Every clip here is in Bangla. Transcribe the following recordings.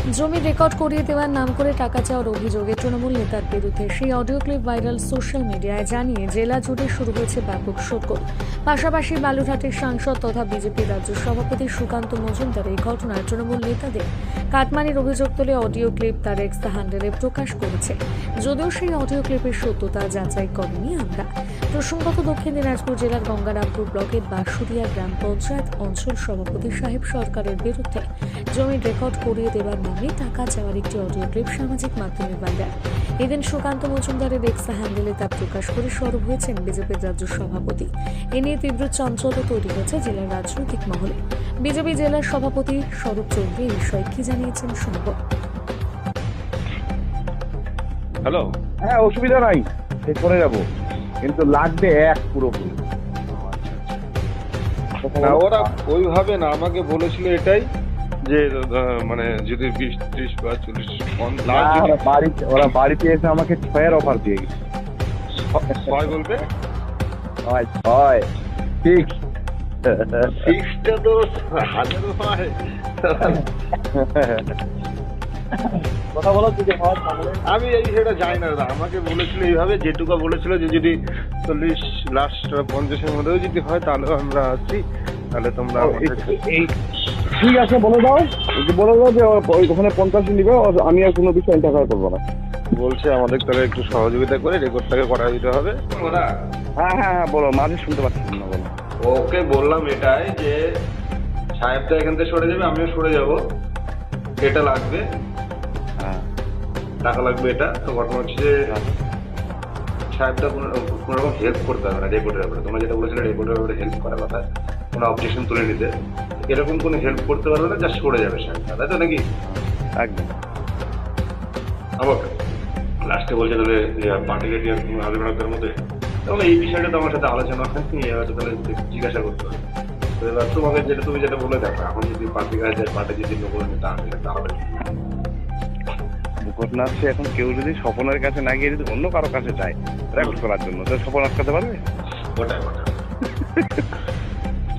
জমি রেকর্ড করিয়ে দেওয়ার নাম করে টাকা চাওয়ার অভিযোগে তৃণমূল নেতার বিরুদ্ধে সেই অডিও ক্লিপ ভাইরাল সোশ্যাল মিডিয়ায়, জানিয়ে জেলা জুড়ে শুরু হয়েছে ব্যাপক শোরগোল। পাশাপাশি বালুরঘাটের সাংসদ তথা বিজেপি রাজ্য সভাপতি সুকান্ত মজুমদার এই ঘটনায় তৃণমূল নেতাদের কাটমানির অভিযোগ তুলে অডিও ক্লিপ তার এক্স হ্যান্ডেলে প্রকাশ করেছে। যদিও সেই অডিও ক্লিপের সত্যতা যাচাই করেনি আমরা। প্রসঙ্গত, দক্ষিণ দিনাজপুর জেলার গঙ্গারামপুর ব্লকের বাঁশুড়িয়া গ্রাম পঞ্চায়েত অঞ্চল সভাপতি সাহেব সরকারের বিরুদ্ধে জমির রেকর্ড করিয়ে দেওয়ার নামে টাকা চাওয়ার একটি অডিও ক্লিপ সামাজিক মাধ্যমে ভাইরাল। এদিন সুকান্ত মজুমদারের এক্স হ্যান্ডেলে তা প্রকাশ করে সরব হয়েছেন বিজেপির রাজ্য সভাপতি। এ নিয়ে তীব্র চাঞ্চল্য তৈরি হয়েছে জেলার রাজনৈতিক মহলে। বিজেপি জেলার সভাপতি স্বরূপ চৌধুরী এই বিষয়ে কি জানিয়েছেন শুনব। হ্যালো। হ্যাঁ, অসুবিধা নাই, সে করে যাবো, কিন্তু লাগবে এক পুরোপুরি। না, ওরা ওইভাবে না, আমাকে বলেছিল এটাই যে মানে যদি 20-30 বা 40 ওরা বাড়িতে এসে আমাকে 6-এর অফার দিয়ে গেছে। 6 বলবে, 6 ফিক্স। ফিক্সটা তো 1000 হয়। কথা বলো তুই। আমি এই সেটা জানি না দাদা, আমাকে বলেছিল এইভাবে, যেটুকু বলেছিল যে যদি 40 লাস্ট 50-এর মধ্যেও যদি হয় তাহলে আমরা আছি, তাহলে তোমরা এই ঠিক আছে, বলে দাও যে ওখানে 50 নিবে, আমি আর কোনো বিষয় ইন্টারফেয়ার করবো না। বলছে আমাদের তাহলে একটু সহযোগিতা করে রেকর্ডটাকে করা দিতে হবে। হ্যাঁ হ্যাঁ হ্যাঁ, বলো, মাঝে শুনতে পাচ্ছি না, বলো। ওকে বললাম এটাই যে সাহেবটা এখান থেকে সরে যাবে, আমিও সরে যাব, এটা লাগবে, হ্যাঁ, টাকা লাগবে। এটা তো ঘটনা হচ্ছে যে সাহেবটা কোনো রকম হেল্প করতে হবে না রেকর্ডের ব্যাপারে। তোমরা যেটা বলেছিলে রেকর্ডের ব্যাপারে হেল্প করার কথা, কোনো অবজেকশন তুলে নিতে, এরকম কোনো হেল্প করতে পারবে না, জাস্ট সরে যাবে সাহেবটা, তাই তো নাকি? একদম। আমাকে লাস্টে বলছে তাহলে পার্টি রেডি আর কোনো আলোচনার মধ্যে, তাহলে এই বিষয়টা তো আমার সাথে আলোচনা হয়নি, এবার তাহলে জিজ্ঞাসা করতে হবে। তো এবার তোমাকে যেটা তুমি যেটা বলে দেখো, এখন যদি পার্টি গায়ে যায়, পার্টি যদি নকল নেতা আসে তাহলে ঘটনা হচ্ছে, এখন কেউ যদি স্বপনের কাছে না গিয়ে যদি অন্য কারো কাছে যায় রেকর্ড করার জন্য, তো স্বপন আটকাতে পারবে? ওটাই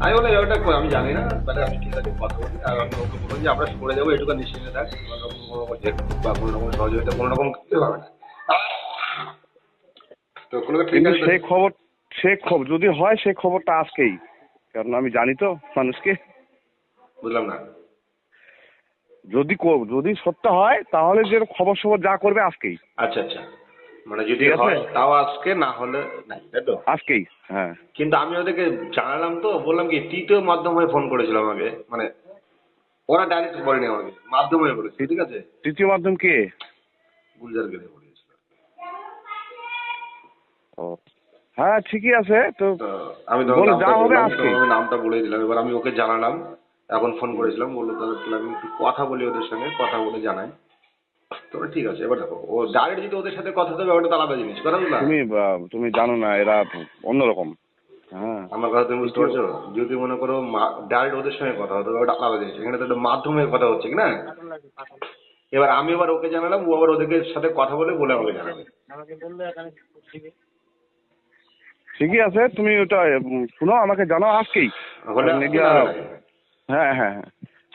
আমি বলে ওটা আমি জানি না, তাহলে আমি ঠিক আছে কথা বলি, আর আমি ওকে বলবো যে আমরা সরে যাবো, এটুকু নিশ্চিন্তে থাক, কোনো রকম হেল্প বা কোনো রকম সহযোগিতা কোনো রকম করতে পারবে না। তো কোনো ঠিক আছে, সে খবর যদি হয়, সে খবরটা আজকেই, কারণ আমি জানি তো মানুষকে। বুঝলাম না। যদি সত্য হয় তাহলে যে খবর যা করবে আজকেই। আচ্ছা আচ্ছা, মানে যদি হয় তাও আজকে, না হলে নাই, তাই তো? আজকেই, হ্যাঁ। কিন্তু আমি ওদেরকে জানালাম, তো বললাম কি তৃতীয় মাধ্যম হয়ে ফোন করেছিল আমাকে, মানে ওরা ডাইরেক্ট বলেনি আমাকে, মাধ্যম হয়ে বলেছে। ঠিক আছে, তৃতীয় মাধ্যম কে? গুলজারকে বলেছিল। ও হ্যাঁ, ঠিকই আছে। তো আমি যা হবে আজকে, আমি নামটা বলে দিলাম। এবার আমি ওকে জানালাম, এখন ফোন করেছিলাম, বললো তাহলে আমি একটু কথা বলি, ওদের সঙ্গে কথা বলে জানাই। তো ঠিক আছে। এবার দেখো, ও ডাইরেক্ট যদি ওদের সাথে কথা দেবে, ওটা তো আলাদা জিনিস, কথা বুঝলাম। তুমি জানো না, এরা অন্যরকম। হ্যাঁ, আমার কথা তুমি বুঝতে পারছো? যদি মনে করো ডাইরেক্ট ওদের সঙ্গে কথা হতো, ওটা আলাদা জিনিস। এখানে তো একটা মাধ্যমে কথা হচ্ছে কি না। এবার আমি আবার ওকে জানালাম, ও আবার ওদেরকে সাথে কথা বলে আমাকে জানাবে। ঠিকই আছে, তুমি ওটা শুনো, আমাকে জানাও আজকেই। হ্যাঁ হ্যাঁ হ্যাঁ,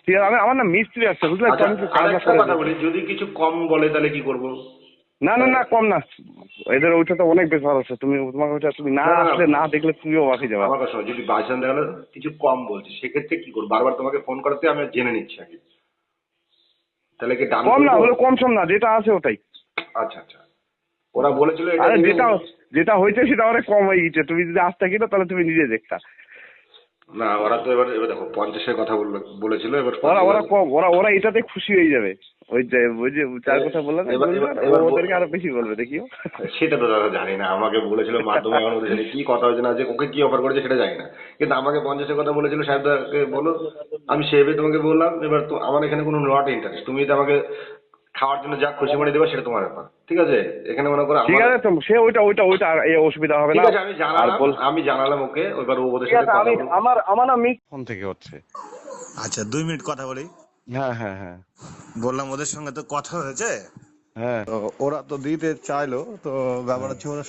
ঠিক আছে। আমার না মিস্ত্রি আসছে, বুঝলে? কথা বলি, যদি কিছু কম বলে তাহলে কি করবো? না না না, কম না, এদের ওইটা তো অনেক বেশ ভালো আছে। তোমাকে ওইটা তুমি না আসলে, না দেখলে তুমিও বাকি যাবে। আমার কাছে যদি বাইচান্স দেখা গেলো কিছু কম বলছে, সেক্ষেত্রে কি করবো? বারবার তোমাকে ফোন করাতে আমি জেনে নিচ্ছি আগে, তাহলে কি দাম কম না হলে কম সম না, যেটা আছে ওটাই। আচ্ছা আচ্ছা, ওরা বলেছিল যেটা হয়েছে সেটা অনেক কম হয়ে গেছে। তুমি যদি আসতে কিনা তাহলে তুমি নিজে দেখতা। না, ওরা তো এবার দেখো 50-এর কথা বলেছিল। এবার ওরা কম, ওরা এটাতে খুশি হয়ে যাবে। ওই যে চার কথা বললাম, ওদেরকে আরো বেশি বলবে, দেখিও। সেটা তো দাদা জানি না, আমাকে বলেছিল মাধ্যমে, এখন ওদের সাথে কি কথা হয়েছে না, যে ওকে কি অফার করেছে সেটা জানি না, কিন্তু আমাকে 50-এর কথা বলেছিল। সাহেবদাকে বলো, আমি সেভাবে তোমাকে বললাম। এবার তো আমার এখানে কোনো নট ইন্টারেস্ট, তুমি যদি আমাকে খাওয়ার জন্য যা খুশি মনে দেবে সেটা তোমার ব্যাপার, ঠিক আছে? এখানে মনে করো ঠিক আছে, সে ওইটা অসুবিধা হবে না। ঠিক আছে, আমি জানালাম ওকে। এবার ওদের সাথে আমার না মিস ফোন থেকে হচ্ছে। আচ্ছা, 2 মিনিট কথা বলি। হ্যাঁ হ্যাঁ হ্যাঁ, বললাম ওদের সঙ্গে তো কথা হয়েছে। হ্যাঁ, তো ওরা তো দিতে চাইলো। তো ব্যাপার হচ্ছে, ওরা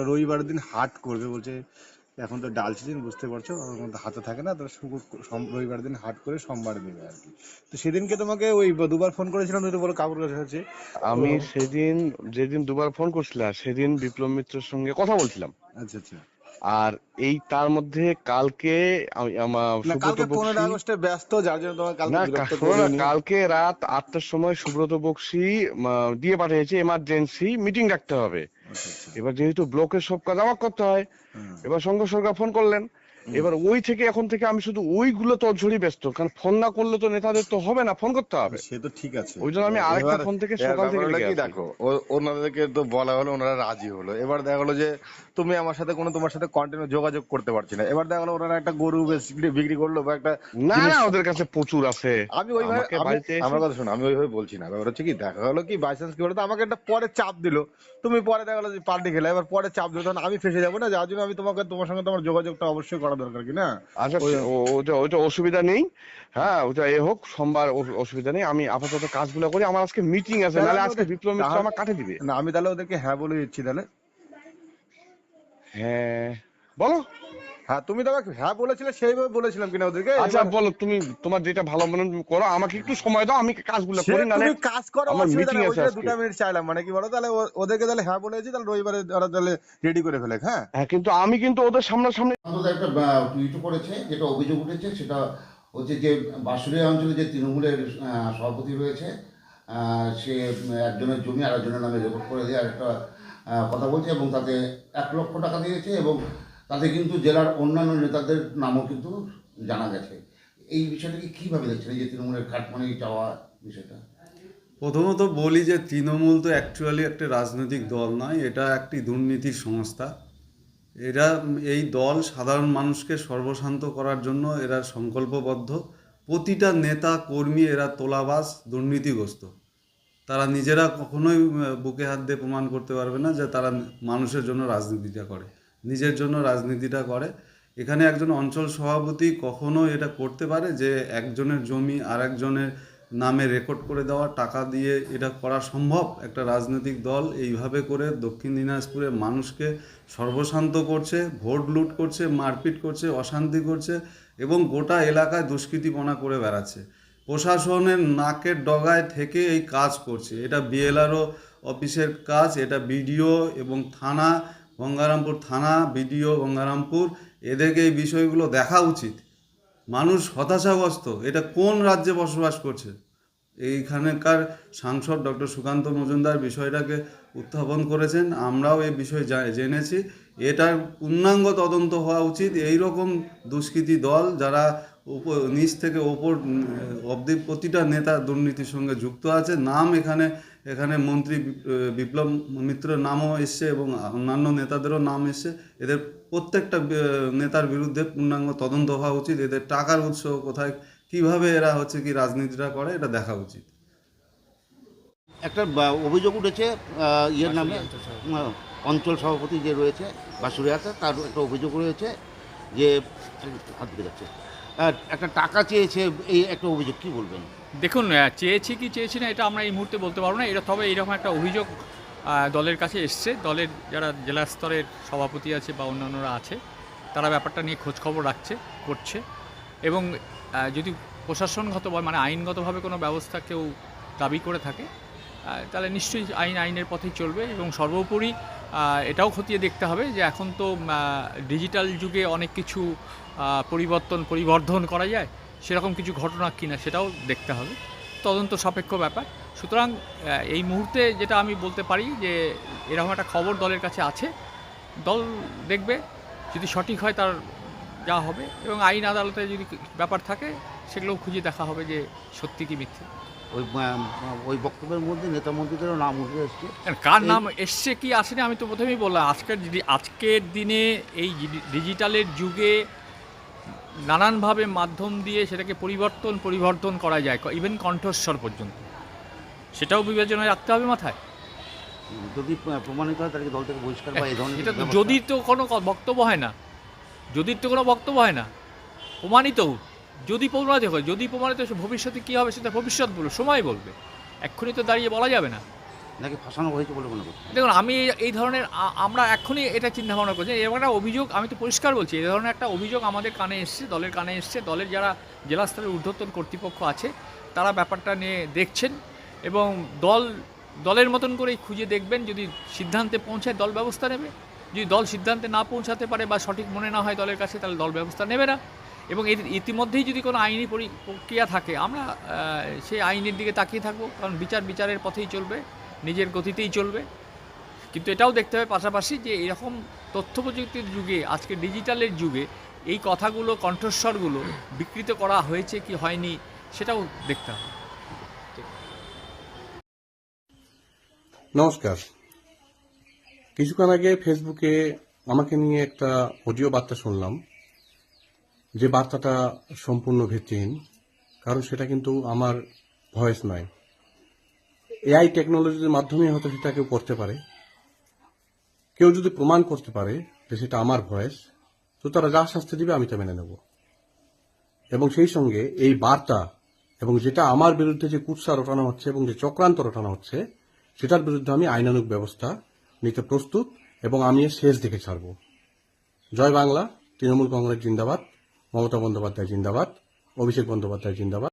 রবিবার দিন হাট করবে বলছে, এখন তো ডাল সিজন বুঝতে পারছো, ওর মধ্যে হাতে থাকে না, তো রবিবার দিন হাট করে সোমবার দেবে আর কি। তো সেদিনকে তোমাকে ওই দুবার ফোন করেছিলাম, তুমি তো বলো কাপড় কাচা হচ্ছে। আমি সেদিন যেদিন দুবার ফোন করছিলাম সেদিন বিপ্লব মিত্রের সঙ্গে কথা বলছিলাম। আচ্ছা আচ্ছা। আর এই তার মধ্যে কালকে আমার না সুব্রত কালকে 15 বক্সী, আগস্টে ব্যস্ত, যার জন্য তোমাকে কালকে না বিরক্ত শোনো না, করিনি। কালকে রাত 8টার সময় সুব্রত বক্সী দিয়ে পাঠিয়েছে এমার্জেন্সি মিটিং রাখতে হবে। আচ্ছা আচ্ছা। এবার যেহেতু ব্লকের সব কাজ আমাকে করতে হয়, হুম। এবার সঙ্গে সরকার ফোন করলেন। এবার ওই থেকে এখন থেকে আমি শুধু ওইগুলো তড়ঝড়ি ব্যস্ত, কারণ ফোন না করলে তো নেতাদের তো হবে না, ফোন করতে হবে। সে তো ঠিক আছে, ওই জন্য আমি আরেকটা ফোন থেকে সকাল থেকে লেগে আছি। দেখো ওনাদেরকে তো বলা হলো, ওনারা রাজি হলো। এবার দেখা গেলো যে তুমি আমার সাথে তোমার সাথে কন্টিনিউ যোগাযোগ করতে পারছি না। এবার দেখা গেলো ওনারা একটা গরু বিক্রি করলো বা একটা না জিনিস। না, ওদের কাছে প্রচুর আছে। আমি ওইভাবে আমাকে বাড়িতে এসে- আমার কথা শোনো, আমি ওইভাবে বলছি না। ব্যাপার হচ্ছে কি, দেখা গেলো কি বাইচান্স কি বলতো, আমাকে একটা পরে চাপ দিলো, তুমি পরে দেখা গেলো যে পাল্টি খেলে, এবার পরে চাপ দিলো, তখন আমি ফেসে যাবো না। যার জন্য আমি তোমার সঙ্গে তোমার যোগাযোগটা অবশ্যই করা দরকার, কি না? আচ্ছা ওটা অসুবিধা নেই। হ্যাঁ ওটা হোক, সোমবার অসুবিধা নেই। আমি আপাতত কাজগুলো করি, আমার আজকে মিটিং আছে, নাহলে আজকে বিপ্লব মিত্র আমার কাটে দিবে। না, আমি তাহলে ওদেরকে হ্যাঁ বলে দিচ্ছি তাহলে। হ্যাঁ বলো। হ্যাঁ, তুমি তো আমাকে হ্যাঁ বলেছিলে, সেইভাবে বলেছিলাম কিনা ওদেরকে। আচ্ছা বলো, তুমি তোমার যেটা ভালো মনে হয় করো, আমাকে একটু সময় দাও, আমি কাজগুলো করি, নাহলে তুমি কাজ করো, আমার অসুবিধা মিটিং নেই। আছে ওই যে আজকে। 2 মিনিট চাইলাম, মানে কি বলো, তাহলে ওদেরকে তাহলে হ্যাঁ বলেছি, তাহলে রবিবারে ওরা তাহলে রেডি করে ফেলে। হ্যাঁ হ্যাঁ কিন্তু আমি কিন্তু ওদের সামনাসামনি অন্তত একটা টুইটও করেছে, যেটা অভিযোগ উঠেছে সেটা হচ্ছে যে বাঁশুড়িয়া অঞ্চলে যে তৃণমূলের সভাপতি রয়েছে, সে একজনের জমি আরেকজনের নামে রেকর্ড করে দেওয়ার একটা কথা বলছে, এবং তাতে 1 লক্ষ টাকা দিয়েছে, এবং তাতে কিন্তু জেলার অন্যান্য নেতাদের নামও কিন্তু জানা গেছে। এই বিষয়টাকে কীভাবে দেখছেন, এই যে তৃণমূলের কাটমানি চাওয়া বিষয়টা? প্রথমত বলি যে তৃণমূল তো অ্যাকচুয়ালি একটা রাজনৈতিক দল নয়, এটা একটি দুর্নীতির সংস্থা। এরা এই দল সাধারণ মানুষকে সর্বশান্ত করার জন্য এরা সংকল্পবদ্ধ। প্রতিটা নেতা কর্মী এরা তোলাবাজ, দুর্নীতিগ্রস্ত। তারা নিজেরা কখনোই বুকে হাত দিয়ে প্রমাণ করতে পারবে না যে তারা মানুষের জন্য রাজনীতিটা করে, নিজের জন্য রাজনীতিটা করে। এখানে একজন অঞ্চল সভাপতি কখনো এটা করতে পারে যে একজনের জমি আর একজনের নামে রেকর্ড করে দেওয়া, টাকা দিয়ে এটা করা সম্ভব? একটা রাজনৈতিক দল এইভাবে করে দক্ষিণ দিনাজপুরের মানুষকে সর্বশান্ত করছে, ভোট লুট করছে, মারপিট করছে, অশান্তি করছে, এবং গোটা এলাকায় দুষ্কৃতিপনা করে বেড়াচ্ছে। প্রশাসনের নাকের ডগায় থেকে এই কাজ করছে। এটা বিএলআরও অফিসের কাজ, এটা বিডিও এবং থানা, গঙ্গারামপুর থানা, বিডিও গঙ্গারামপুর, এদেরকে এই বিষয়গুলো দেখা উচিত। মানুষ হতাশাগ্রস্ত। এটা কোন রাজ্যে বসবাস করছে? এইখানকার সাংসদ ডক্টর সুকান্ত মজুমদার বিষয়টাকে উত্থাপন করেছেন, আমরাও এই বিষয় জেনেছি। এটার পূর্ণাঙ্গ তদন্ত হওয়া উচিত। এই রকম দুষ্কৃতী দল যারা নিচ থেকে ওপর অবধি প্রতিটা নেতা দুর্নীতির সঙ্গে যুক্ত আছে। নাম এখানে মন্ত্রী বিপ্লব মিত্রের নামও এসছে, এবং অন্যান্য নেতাদেরও নাম এসছে। এদের প্রত্যেকটা নেতার বিরুদ্ধে পূর্ণাঙ্গ তদন্ত হওয়া উচিত। এদের টাকার উৎস কোথায়, কিভাবে এরা হচ্ছে কি রাজনীতিটা করে, এটা দেখা উচিত। একটা অভিযোগ উঠেছে ইয়ের নামে, অঞ্চল সভাপতি যে রয়েছে বাঁশুড়িয়াতে, তার একটা অভিযোগ রয়েছে যে হাত দিকে যাচ্ছে, একটা টাকা চেয়েছে, এই একটা অভিযোগ। কি বলবেন? দেখুন, চেয়েছি কি চেয়েছি না এটা আমরা এই মুহূর্তে বলতে পারবো না। এটা তবে এরকম একটা অভিযোগ দলের কাছে এসছে। দলের যারা জেলা স্তরের সভাপতি আছে বা অন্যান্যরা আছে, তারা ব্যাপারটা নিয়ে খোঁজখবর করছে, এবং যদি প্রশাসনগত বা মানে আইনগতভাবে কোনো ব্যবস্থা কেউ দাবি করে থাকে, তাহলে নিশ্চয়ই আইনের পথেই চলবে। এবং সর্বোপরি এটাও খতিয়ে দেখতে হবে যে এখন তো ডিজিটাল যুগে অনেক কিছু পরিবর্ধন করা যায়, সেরকম কিছু ঘটনা কিনা সেটাও দেখতে হবে, তদন্ত সাপেক্ষ ব্যাপার। সুতরাং এই মুহূর্তে যেটা আমি বলতে পারি যে এরকম একটা খবর দলের কাছে আছে, দল দেখবে, যদি সঠিক হয় তার যা হবে, এবং আইন আদালতে যদি ব্যাপার থাকে সেগুলোও খুঁজে দেখা হবে যে সত্যি কি মিথ্যে। ওই বক্তব্যের মধ্যে নেতা মন্ত্রীদেরও নাম উঠে এসছে। কার নাম এসছে কি আসেনি আমি তো প্রথমেই বললাম, আজকের দিনে এই ডিজিটালের যুগে নানানভাবে মাধ্যম দিয়ে সেটাকে পরিবর্ধন করা যায়, ইভেন কণ্ঠস্বর পর্যন্ত, সেটাও বিবেচনায় রাখতে হবে মাথায়। যদি প্রমাণিত হয় তাহলে দল থেকে বহিষ্কার বা এই ধরনের এটা তো যদি তো কোনো বক্তব্য হয় না, প্রমাণিত হোক। যদি প্রমাণিত হয়, ভবিষ্যতে কী হবে সেটা ভবিষ্যৎ বলবে, সময় বলবে, এক্ষুনি তো দাঁড়িয়ে বলা যাবে না। নাকি ফাঁসানো হয়েছে বলে মনে করছেন? দেখুন আমি এই ধরনের আমরা এখনই এটা চিন্তা ভাবনা করছি এরকম একটা অভিযোগ, আমি তো পরিষ্কার বলছি, এই ধরনের একটা অভিযোগ আমাদের কানে এসছে, দলের কানে এসছে। দলের যারা জেলা স্তরের ঊর্ধ্বতন কর্তৃপক্ষ আছে তারা ব্যাপারটা নিয়ে দেখছেন এবং দলের মতন করেই খুঁজে দেখবেন, যদি সিদ্ধান্তে পৌঁছায় দল ব্যবস্থা নেবে, যদি দল সিদ্ধান্তে না পৌঁছাতে পারে বা সঠিক মনে না হয় দলের কাছে, তাহলে দল ব্যবস্থা নেবে না। এবং এর ইতিমধ্যেই যদি কোনো আইনি প্রক্রিয়া থাকে আমরা সেই আইনের দিকে তাকিয়ে থাকবো, কারণ বিচারের পথেই চলবে, নিজের গতিতেই চলবে। কিন্তু এটাও দেখতে হবে পাশাপাশি যে এরকম তথ্য প্রযুক্তির যুগে, আজকে ডিজিটালের যুগে এই কথাগুলো, কণ্ঠস্বরগুলো বিকৃত করা হয়েছে কি হয়নি সেটাও দেখতে হবে। নমস্কার। কিছুক্ষণ আগে ফেসবুকে আমাকে নিয়ে একটা অডিও বার্তা শুনলাম, যে বার্তাটা সম্পূর্ণ ভিত্তিহীন, কারণ সেটা কিন্তু আমার ভয়েস নয়। এআই টেকনোলজির মাধ্যমে হয়তো সেটা কেউ করতে পারে। কেউ যদি প্রমাণ করতে পারে যে সেটা আমার ভয়েস, তো তারা যা শাস্তি দিবে আমি তা মেনে নেব। এবং সেই সঙ্গে এই বার্তা এবং যেটা আমার বিরুদ্ধে যে কুৎসা রটানো হচ্ছে এবং যে চক্রান্ত রটানো হচ্ছে, সেটার বিরুদ্ধে আমি আইনানুগ ব্যবস্থা নিতে প্রস্তুত এবং আমি এর শেষ দেখে ছাড়ব। জয় বাংলা, তৃণমূল কংগ্রেস জিন্দাবাদ, মমতা বন্দ্যোপাধ্যায় জিন্দাবাদ, অভিষেক বন্দ্যোপাধ্যায় জিন্দাবাদ।